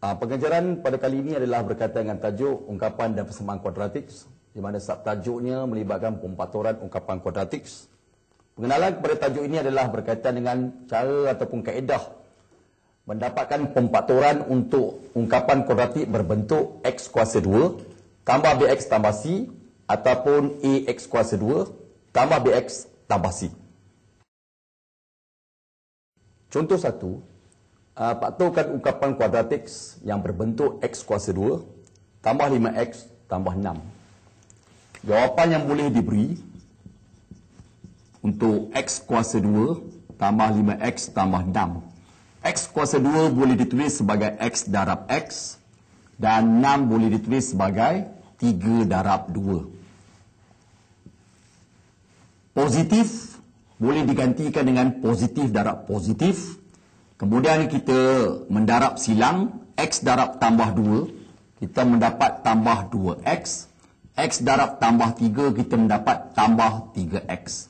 Pengajaran pada kali ini adalah berkaitan dengan tajuk ungkapan dan persamaan kuadratik, di mana subtajuknya melibatkan pemfaktoran ungkapan kuadratik. Pengenalan kepada tajuk ini adalah berkaitan dengan cara ataupun kaedah mendapatkan pemfaktoran untuk ungkapan kuadratik berbentuk x kuasa 2 tambah bx tambah c ataupun ax kuasa 2 tambah bx tambah c. Contoh 1. Faktorkan ungkapan kuadratik yang berbentuk x kuasa 2 tambah 5x tambah 6. Jawapan yang boleh diberi untuk x kuasa 2 tambah 5x tambah 6. X kuasa 2 boleh ditulis sebagai x darab x dan 6 boleh ditulis sebagai 3 darab 2. Positif boleh digantikan dengan positif darab positif. Kemudian kita mendarab silang x darab tambah 2, kita mendapat tambah 2x. X darab tambah 3, kita mendapat tambah 3x.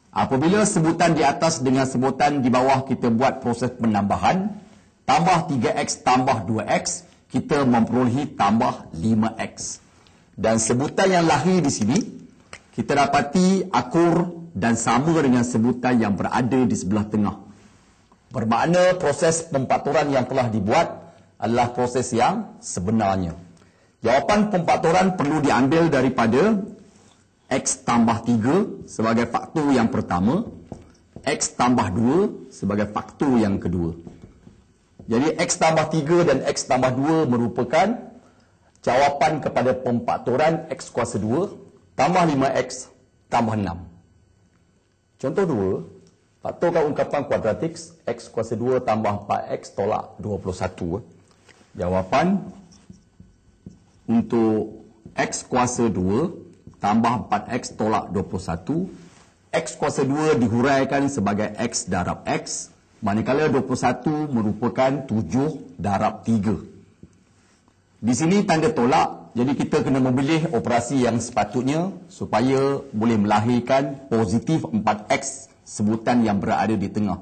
Apabila sebutan di atas dengan sebutan di bawah kita buat proses penambahan, tambah 3x tambah 2x, kita memperolehi tambah 5x. Dan sebutan yang lahir di sini, kita dapati akur dan sama dengan sebutan yang berada di sebelah tengah. Bermakna proses pemfaktoran yang telah dibuat adalah proses yang sebenarnya. Jawapan pemfaktoran perlu diambil daripada x tambah 3 sebagai faktor yang pertama, x tambah 2 sebagai faktor yang kedua. Jadi x tambah 3 dan x tambah 2 merupakan jawapan kepada pemfaktoran x kuasa 2 tambah 5x tambah 6. Contoh 2. Faktorkan ungkapan kuadratik x kuasa 2 tambah 4x tolak 21. Jawapan untuk x kuasa 2 tambah 4x tolak 21. X kuasa 2 dihuraikan sebagai x darab x, manakala 21 merupakan 7 darab 3. Di sini tanda tolak, jadi kita kena memilih operasi yang sepatutnya supaya boleh melahirkan positif 4x, sebutan yang berada di tengah.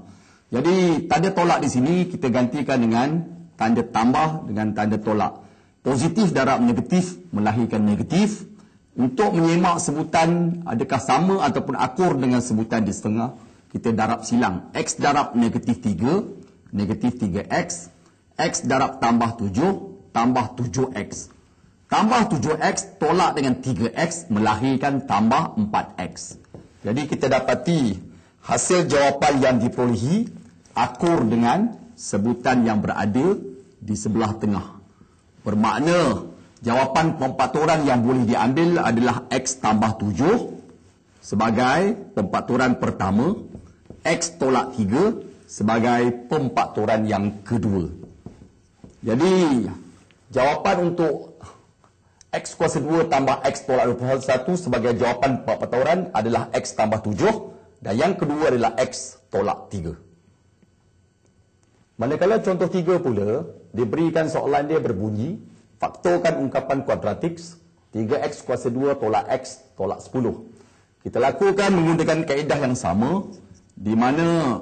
Jadi tanda tolak di sini kita gantikan dengan tanda tambah dengan tanda tolak. Positif darab negatif melahirkan negatif. Untuk menyemak sebutan adakah sama ataupun akur dengan sebutan di setengah, kita darab silang. X darab negatif 3, negatif 3x. X darab tambah 7, tambah 7x. Tambah 7x tolak dengan 3x melahirkan tambah 4x. Jadi kita dapati hasil jawapan yang diperolehi akur dengan sebutan yang berada di sebelah tengah. Bermakna jawapan pemfaktoran yang boleh diambil adalah x tambah 7 sebagai pemfaktoran pertama, x tolak 3 sebagai pemfaktoran yang kedua. Jadi jawapan untuk x kuasa 2 tambah x tolak 21 sebagai jawapan pemfaktoran adalah x tambah 7. Dan yang kedua adalah x tolak 3. Manakala contoh 3 pula, diberikan soalan dia berbunyi, faktorkan ungkapan kuadratik 3x kuasa 2 tolak x tolak 10. Kita lakukan menggunakan kaedah yang sama, di mana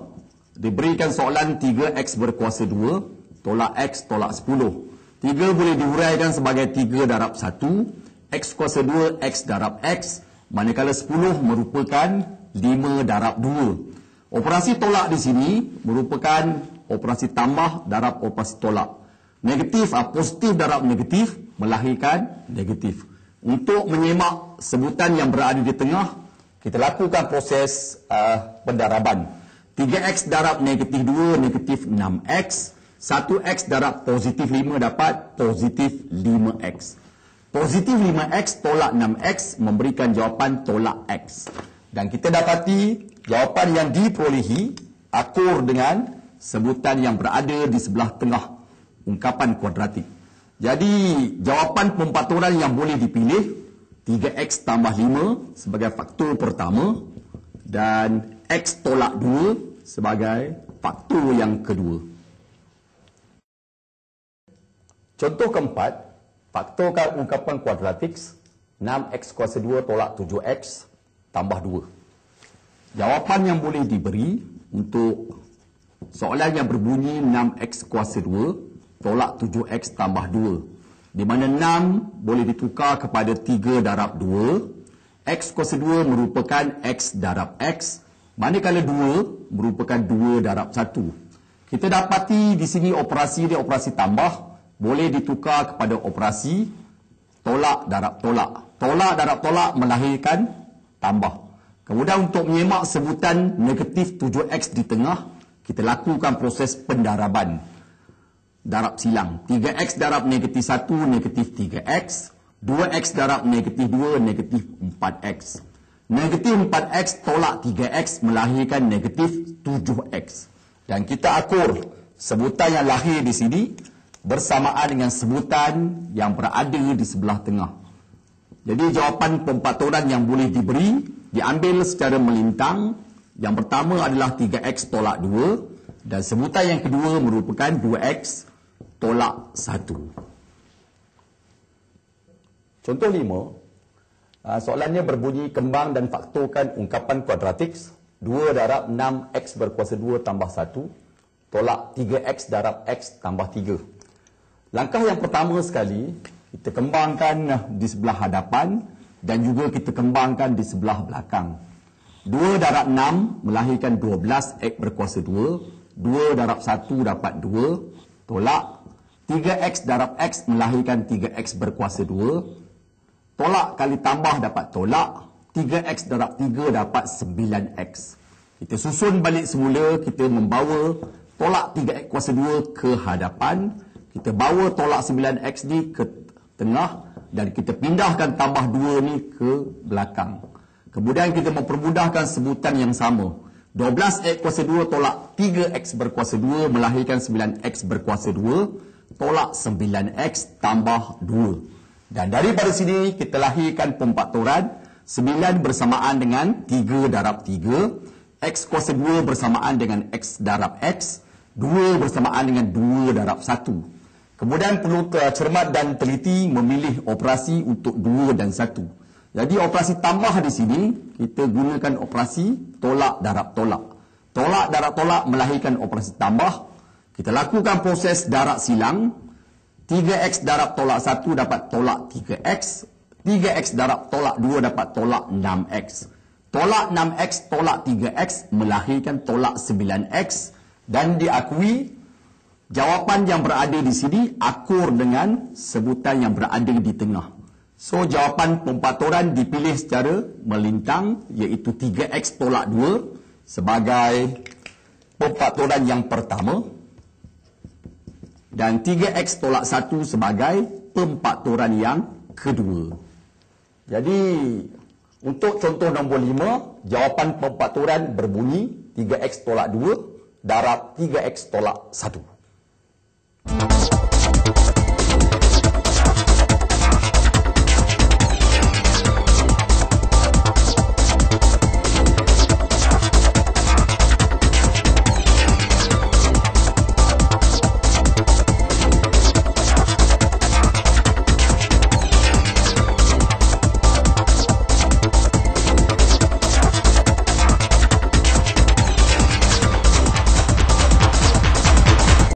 diberikan soalan 3x berkuasa 2 tolak x tolak 10. 3 boleh dihuraikan sebagai 3 darab 1, x kuasa 2 x darab x, manakala 10 merupakan 5 darab 2. Operasi tolak di sini merupakan operasi tambah darab operasi tolak. Negatif, positif darab negatif melahirkan negatif. Untuk menyemak sebutan yang berada di tengah, kita lakukan proses pendaraban. 3x darab negatif 2, negatif 6x. 1x darab positif 5 dapat positif 5x. Positif 5x tolak 6x memberikan jawapan tolak x. Dan kita dapati jawapan yang diperolehi akur dengan sebutan yang berada di sebelah tengah ungkapan kuadratik. Jadi jawapan pemfaktoran yang boleh dipilih 3x tambah 5 sebagai faktor pertama dan x tolak 2 sebagai faktor yang kedua. Contoh keempat, faktorkan ungkapan kuadratik 6x kuasa 2 tolak 7x tambah 2. Jawapan yang boleh diberi untuk soalan yang berbunyi 6x kuasa 2 tolak 7X tambah 2. Di mana 6 boleh ditukar kepada 3 darab 2. X kuasa 2 merupakan X darab X. Manakala 2 merupakan 2 darab 1. Kita dapati di sini operasi dia operasi tambah. Boleh ditukar kepada operasi tolak darab tolak. Tolak darab tolak melahirkan tambah. Kemudian untuk menyemak sebutan negatif 7X di tengah, kita lakukan proses pendaraban. Darab silang. 3X darab negatif 1, negatif 3X. 2X darab negatif 2, negatif 4X. Negatif 4X tolak 3X melahirkan negatif 7X. Dan kita akur sebutan yang lahir di sini bersamaan dengan sebutan yang berada di sebelah tengah. Jadi jawapan pemfaktoran yang boleh diberi diambil secara melintang. Yang pertama adalah 3X tolak 2 dan sebutan yang kedua merupakan 2X tolak 1. Contoh 5. Soalannya berbunyi kembang dan faktorkan ungkapan kuadratik 2 darab 6X berkuasa 2 tambah 1 tolak 3X darab X tambah 3. Langkah yang pertama sekali, kita kembangkan di sebelah hadapan dan juga kita kembangkan di sebelah belakang. 2 darab 6 melahirkan 12X berkuasa 2. 2 darab 1 dapat 2. Tolak. 3X darab X melahirkan 3X berkuasa 2. Tolak kali tambah dapat tolak. 3X darab 3 dapat 9X. Kita susun balik semula, kita membawa tolak 3X kuasa 2 ke hadapan. Kita bawa tolak 9X ni ke tengah dan kita pindahkan tambah 2 ni ke belakang. Kemudian kita mempermudahkan sebutan yang sama. 12X kuasa 2 tolak 3X berkuasa 2 melahirkan 9X berkuasa 2 tolak 9X tambah 2. Dan daripada sini kita lahirkan pemfaktoran 9 bersamaan dengan 3 darab 3. X kuasa 2 bersamaan dengan X darab X. 2 bersamaan dengan 2 darab 1. Kemudian perlu cermat dan teliti memilih operasi untuk 2 dan 1. Jadi operasi tambah di sini, kita gunakan operasi tolak darab tolak. Tolak darab tolak melahirkan operasi tambah. Kita lakukan proses darab silang. 3X darab tolak 1 dapat tolak 3X. 3X darab tolak 2 dapat tolak 6X. Tolak 6X tolak 3X melahirkan tolak 9X. Dan diakui jawapan yang berada di sini akur dengan sebutan yang berada di tengah. So, jawapan pemfaktoran dipilih secara melintang iaitu 3X tolak 2 sebagai pemfaktoran yang pertama dan 3X tolak 1 sebagai pemfaktoran yang kedua. Jadi, untuk contoh nombor 5, jawapan pemfaktoran berbunyi 3X tolak 2 darab 3X tolak 1.